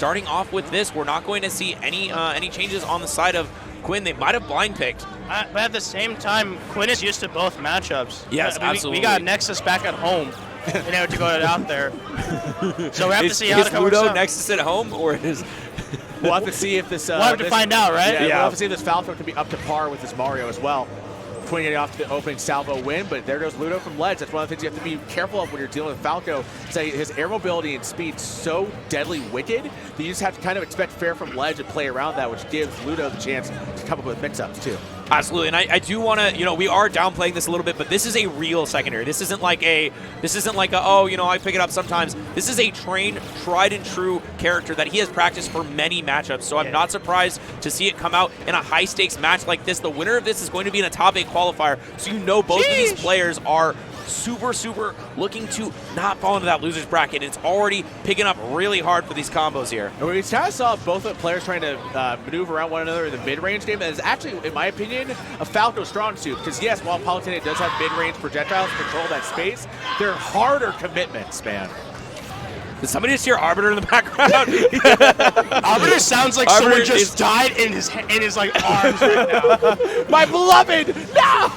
starting off with this, we're not going to see any changes on the side of Quinn. They might have blind picked. But at the same time, Quinn is used to both matchups. Yes, absolutely. We got Nexus back at home. To go out there. So we have to see how it works Ludo out. Nexus at home, or is... We'll have to see if this... we'll have to find out, right? Yeah, we'll have to see if this Falco can be up to par with this Mario as well. Quinn getting off to the opening salvo win, but there goes Ludo from ledge. That's one of the things you have to be careful of when you're dealing with Falco. Say his air mobility and speed so deadly wicked that you just have to kind of expect fair from ledge and play around that, which gives Ludo the chance to come up with mix-ups too. Absolutely, and I do want to, we are downplaying this a little bit, but this is a real secondary. This isn't like a, oh, I pick it up sometimes. This is a trained, tried and true character that he has practiced for many matchups, so I'm not surprised to see it come out in a high-stakes match like this. The winner of this is going to be in a top 8 qualifier, so both of these players are super looking to not fall into that loser's bracket. It's already picking up really hard for these combos here. And we kind of saw both the players trying to maneuver around one another in the mid-range game. That is actually, in my opinion, a Falco strong suit. Because yes, while Palutena does have mid-range projectiles to control that space, they're harder commitments, man. Did somebody just hear Arbiter in the background? Arbiter sounds like someone just died in his arms right now. My beloved! No!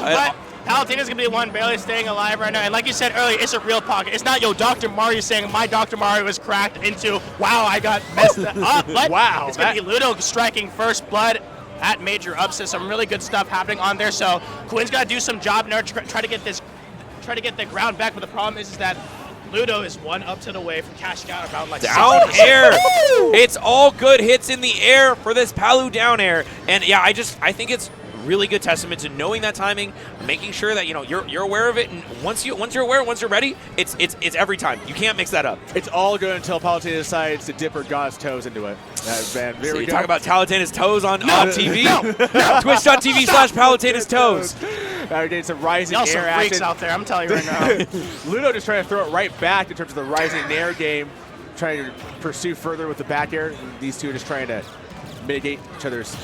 But Palutena's going to be the one barely staying alive right now. And like you said earlier, it's a real pocket. It's not, Dr. Mario saying, my Dr. Mario was cracked into, wow, I got messed up. But wow. It's going to be Ludo striking first blood at major upset. Some really good stuff happening on there. So Quinn's got to do some job now to try to get the ground back. But the problem is that Ludo is one up to the way from cashing out around like down air. It's all good hits in the air for this Palu down air. And yeah, I think it's really good testament to knowing that timing, making sure that you're aware of it, and once you're aware, once you're ready, it's every time. You can't mix that up. It's all good until Palutena decides to dip her god's toes into it. Man, so you talk about Palutena's toes on TV? No. Twitch.tv/Palutena's toes. We're getting some rising Y'all some air freaks action out there, I'm telling you right now. Ludo just trying to throw it right back in terms of the rising air game, trying to pursue further with the back air. These two are just trying to mitigate each other's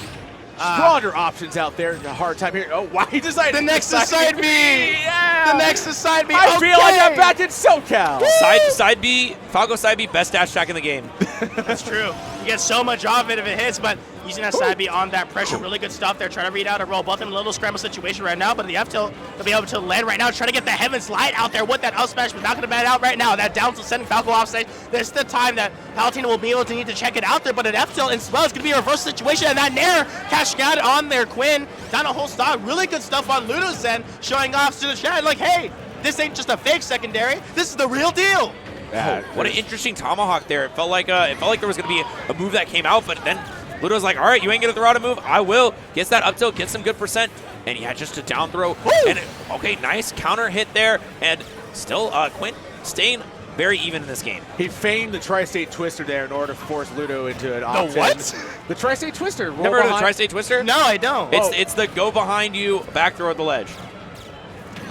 stronger options out there. A hard time here. Oh, why he decided the next side B. Yeah. The next side B. I feel like I'm back in SoCal. Side B, Falco side B, best dash attack in the game. That's true. You get so much off it if it hits, but using that side B on that pressure, really good stuff there. Trying to read out a roll. Both in a little scramble situation right now, but the F tilt to be able to land right now. Trying to get the heaven slide out there with that up smash, but not going to bat out right now. That down tilt sending Falco off stage. There's the time that Palutena will be able to need to check it out there, but an F tilt as well is going to be a reverse situation, and that nair cashing out on there. Quinn down a whole stock. Really good stuff on Ludo's end, showing off to the chat like, hey, this ain't just a fake secondary. This is the real deal. Oh, what an interesting tomahawk there. It felt like there was going to be a move that came out, but then Ludo's like, all right, you ain't going to throw out a move. I will. Gets that up tilt, gets some good percent, and yeah, just a down throw. And okay, nice counter hit there, and still Quinn staying very even in this game. He feigned the Tri-State Twister there in order to force Ludo into an option. The what? The Tri-State Twister. Never heard of the Tri-State Twister? No, I don't. It's the go behind you, back throw at the ledge.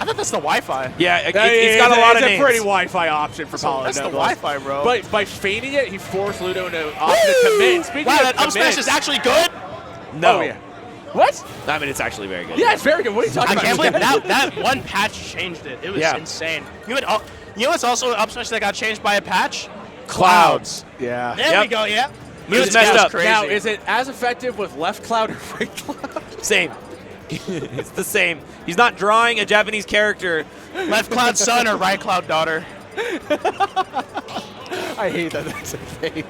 I thought that's the Wi-Fi. Yeah, it's got a lot of names. It's a pretty Wi-Fi option for Palutena. That's the Wi-Fi, bro. But by feigning it, he forced Ludo into option to commit. Speaking wow, of that up smash is actually good? No. Oh, yeah. What? I mean, it's actually very good. Yeah, it's very good. What are you talking about? I can't believe that one patch changed it. It was insane. You know what's also an up smash that got changed by a patch? Clouds. Yeah. There we go, yeah. Moves messed up. Crazy. Now, is it as effective with left cloud or right cloud? Same. It's the same. He's not drawing a Japanese character. Left cloud son or right cloud daughter. I hate that that's a fake.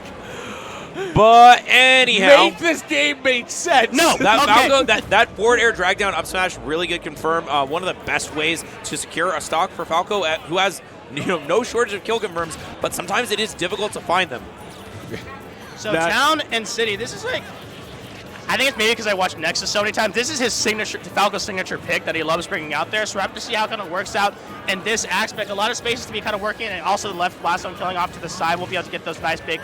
But anyhow, Make this game make sense. No, that forward air drag down up smash, really good confirm. One of the best ways to secure a stock for Falco, who has no shortage of kill confirms, but sometimes it is difficult to find them. So town and city, this is like, I think it's maybe because I watched Nexus so many times. This is his signature, Falco's signature pick that he loves bringing out there. So we're have to see how it kind of works out in this aspect. A lot of spaces to be kind of working, and also the left blast zone killing off to the side. We'll be able to get those nice big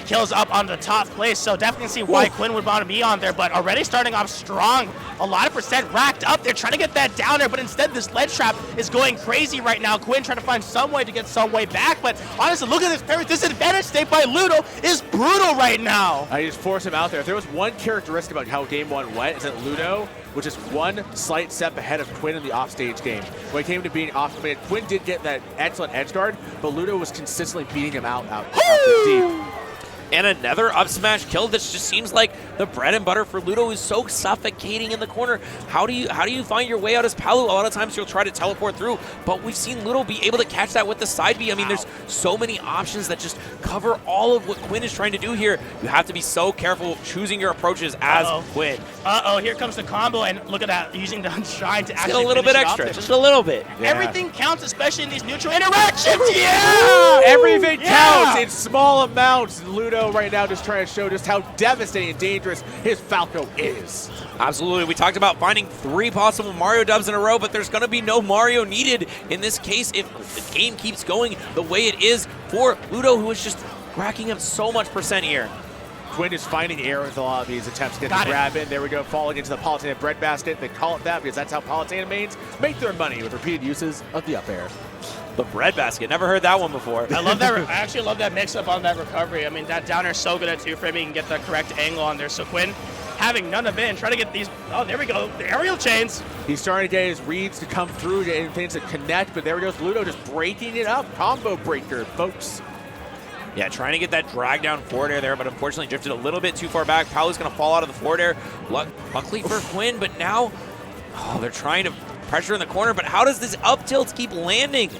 kills up on the top place. So definitely see why Quinn would want to be on there, but already starting off strong. A lot of percent racked up there, trying to get that down there, but instead this ledge trap is going crazy right now. Quinn trying to find some way to get some way back, but honestly, look at this parry. Disadvantage state by Ludo is brutal right now. I just force him out there. If there was one characteristic about how game one went, is that Ludo was just one slight step ahead of Quinn in the offstage game. When it came to being off command, Quinn did get that excellent edge guard, but Ludo was consistently beating him out the deep. And another up smash kill. This just seems like the bread and butter for Ludo, who's so suffocating in the corner. How do you find your way out as Palu? A lot of times you'll try to teleport through, but we've seen Ludo be able to catch that with the side B. I mean, there's so many options that just cover all of what Quinn is trying to do here. You have to be so careful choosing your approaches as Quinn. Here comes the combo, and look at that, using the shine to actually a little bit extra, just a little bit. Yeah. Everything counts, especially in these neutral interactions. Yeah! Everything counts in small amounts. Ludo right now just trying to show just how devastating and dangerous his Falco is. Absolutely. We talked about finding 3 possible Mario dubs in a row, but there's going to be no Mario needed in this case if the game keeps going the way it is for Ludo, who is just racking up so much percent here. Quinn is finding errors in a lot of these attempts to get the grab in. There we go, falling into the Palutena breadbasket. They call it that because that's how Palutena mains make their money, with repeated uses of the up air. The breadbasket. Never heard that one before. I love that. I actually love that mix-up on that recovery. I mean, that down air is so good at 2-framing and get the correct angle on there. So Quinn, having none of it and trying to get these, oh, there we go, the aerial chains. He's starting to get his reads to come through and things to connect, but there we goes Ludo just breaking it up. Combo breaker, folks. Yeah, trying to get that drag down forward air there, but unfortunately drifted a little bit too far back. Palu's going to fall out of the forward air. Luckily for Quinn, but now, they're trying to pressure in the corner, but how does this up tilt keep landing?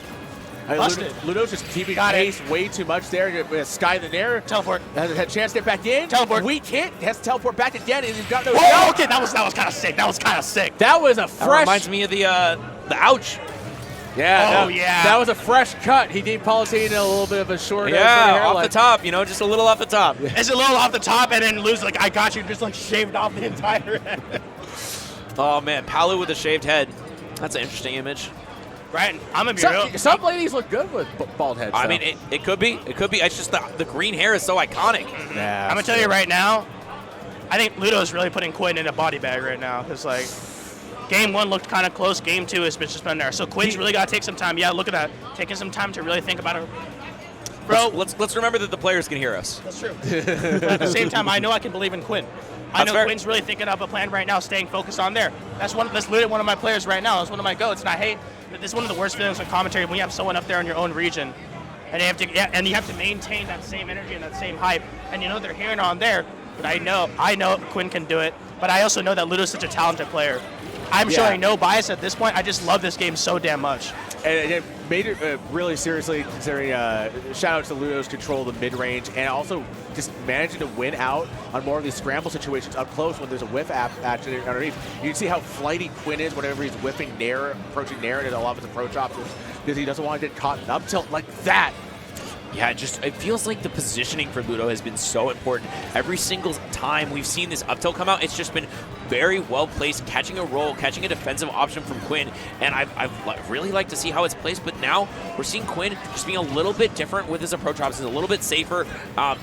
Ludo's just keeping pace way too much there. Sky in the air. Teleport. Has a chance to get back in. Teleport. Weak hit. Has to teleport back again, and he's got no shot. Okay, that was kind of sick. That was kind of sick. That was a fresh. That reminds me of the ouch. Yeah. Yeah. That was a fresh cut. He gave Palutena a little bit of a short. Off the top. Just a little off the top. It's a little off the top, and then Ludo's like, I got you, just like shaved off the entire head. Oh man, Palu with a shaved head. That's an interesting image. Right, I'm gonna be real. Some ladies look good with bald heads. I mean, it could be. It could be. It's just the green hair is so iconic. Yeah, I'm gonna tell you right now, I think Ludo's really putting Quinn in a body bag right now, because like, game 1 looked kind of close. Game 2 has just been there. So Quinn's really got to take some time. Yeah, look at that. Taking some time to really think about it. Bro, let's remember that the players can hear us. That's true. But at the same time, I know I can believe in Quinn. I know fair. Quinn's really thinking of a plan right now, staying focused on there. That's literally one of my players right now. That's one of my goats, and I hate that. This is one of the worst feelings in commentary when you have someone up there in your own region, and you have to maintain that same energy and that same hype. And you know they're here and on there, but I know Quinn can do it. But I also know that Ludo's such a talented player. I'm showing no bias at this point. I just love this game so damn much. And it made it really seriously, considering shout out to Ludo's control of the mid-range and also just managing to win out on more of these scramble situations up close when there's a whiff action underneath. You can see how flighty Quinn is whenever he's whiffing Nair, approaching Nair, and a lot of his approach options because he doesn't want to get caught in up tilt like that. Yeah, it feels like the positioning for Ludo has been so important. Every single time we've seen this up tilt come out, it's just been very well placed, catching a roll, catching a defensive option from Quinn, and I've really liked to see how it's placed, but now we're seeing Quinn just being a little bit different with his approach options, a little bit safer,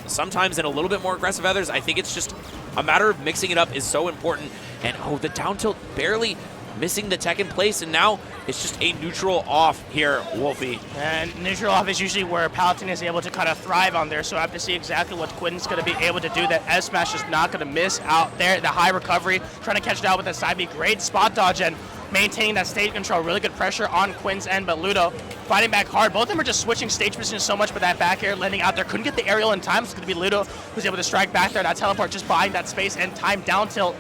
sometimes, and a little bit more aggressive others. I think it's just a matter of mixing it up is so important, and the down tilt barely missing the tech in place, and now it's just a neutral off here, Wolfie. And neutral off is usually where Palutena is able to kind of thrive on there, so I have to see exactly what Quinn's going to be able to do. That S smash is not going to miss out there. The high recovery, trying to catch it out with that side B. Great spot dodge and maintaining that stage control. Really good pressure on Quinn's end, but Ludo fighting back hard. Both of them are just switching stage position so much, but that back air landing out there. Couldn't get the aerial in time. It's going to be Ludo who's able to strike back there. That teleport just buying that space and time down tilt.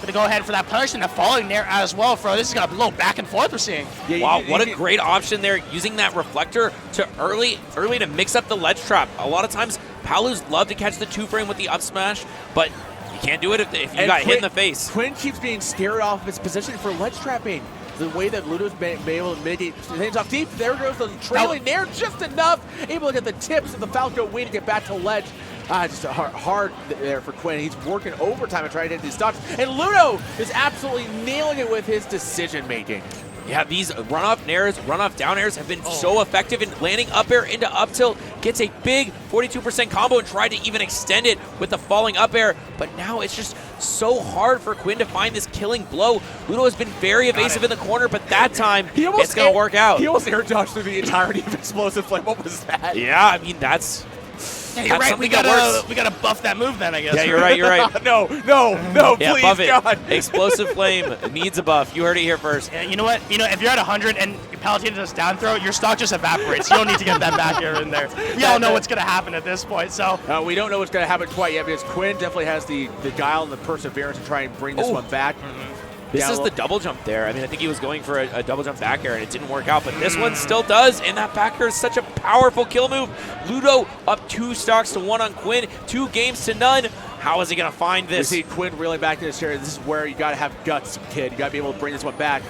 To go ahead for that punish and the falling there as well, Fro. This is going to blow back and forth we're seeing. Yeah, wow, what a great option there, using that reflector to early to mix up the ledge trap. A lot of times, Palus love to catch the 2-frame with the up smash, but you can't do it if you got hit in the face. Quinn keeps being scared off of his position for ledge trapping. The way that Ludo's been able to mitigate things off deep, there goes the trailing there just enough, able to get the tips of the Falco win to get back to ledge. Just hard there for Quinn. He's working overtime to try to hit these stocks. And Ludo is absolutely nailing it with his decision making. Yeah, these run-off nairs, run-off down airs have been so effective in landing up air into up tilt. Gets a big 42% combo and tried to even extend it with the falling up air. But now it's just so hard for Quinn to find this killing blow. Ludo has been very evasive in the corner, but that time it's going to work out. He almost air dodged through the entirety of Explosive Flame. What was that? Yeah, I mean, that's Yeah, you're right. We gotta buff that move then, I guess. Yeah, you're right. You're right. no, Yeah, please, buff it. God. Explosive Flame needs a buff. You heard it here first. Yeah, you know what? If you're at 100 and your Palutena does down throw, your stock just evaporates. You don't need to get that back air in there. We all know what's gonna happen at this point. So we don't know what's going to happen quite yet because Quinn definitely has the guile and the perseverance to try and bring this one back. This is the double jump there. I mean, I think he was going for a double jump back air, and it didn't work out, but this one still does, and that back air is such a powerful kill move. Ludo up 2 stocks to 1 on Quinn, 2 games to none. How is he going to find this? You see Quinn reeling back in this area. This is where you got to have guts, kid. You got to be able to bring this one back.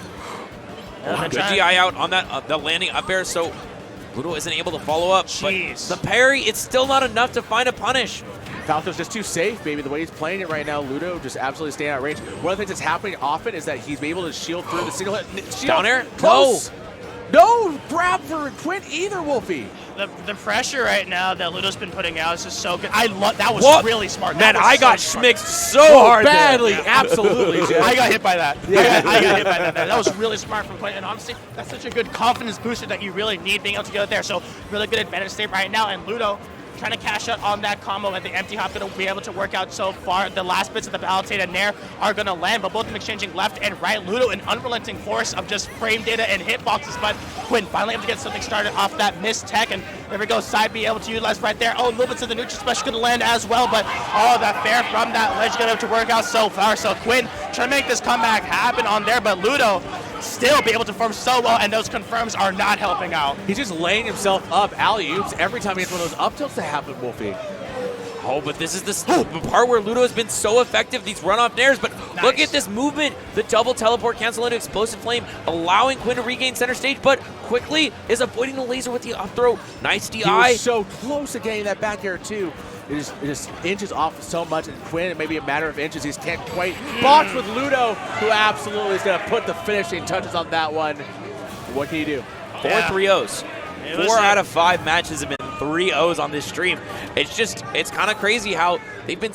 Good DI out on that the landing up air, so Ludo isn't able to follow up. Jeez. But the parry, it's still not enough to find a punish. Falco's just too safe, baby. The way he's playing it right now, Ludo just absolutely staying out of range. One of the things that's happening often is that he's able to shield through the single hit. Down air? Close. No grab for Quinn either, Wolfie. The pressure right now that Ludo's been putting out is just so good. That was really smart. Man, I got schmicked so hard badly. there. Absolutely, Jeff. I got hit by that. Yeah. I got hit by that. That was really smart from Quinn. And honestly, that's such a good confidence booster that you really need being able to get out there. So really good advantage state right now. And Ludo trying to cash out on that combo, and the empty hop going to be able to work out so far. The last bits of the Palutena Nair are going to land, but both of them exchanging left and right. Ludo, an unrelenting force of just frame data and hitboxes, but Quinn finally able to get something started off that missed tech, and there we go, side B able to utilize right there. Oh, movements of the neutral special going to land as well, but that fair from that ledge going to work out so far. So Quinn trying to make this comeback happen on there, but Ludo still be able to perform so well, and those confirms are not helping out. He's just laying himself up alley-oops every time he gets one of those up tilts to happen, Wolfie. Oh, but this is the part where Ludo has been so effective, these run-off nairs, but look at this movement. The double teleport cancel into Explosive Flame, allowing Quinn to regain center stage, but quickly is avoiding the laser with the up throw. Nice DI. He was so close to getting that back air, too. It just inches off so much, and Quinn, it may be a matter of inches. He can't quite box with Ludo, who absolutely is going to put the finishing touches on that one. What can you do? 4 3-0s. 4 out of 5 matches have been 3-0s on this stream. It's kind of crazy how they've been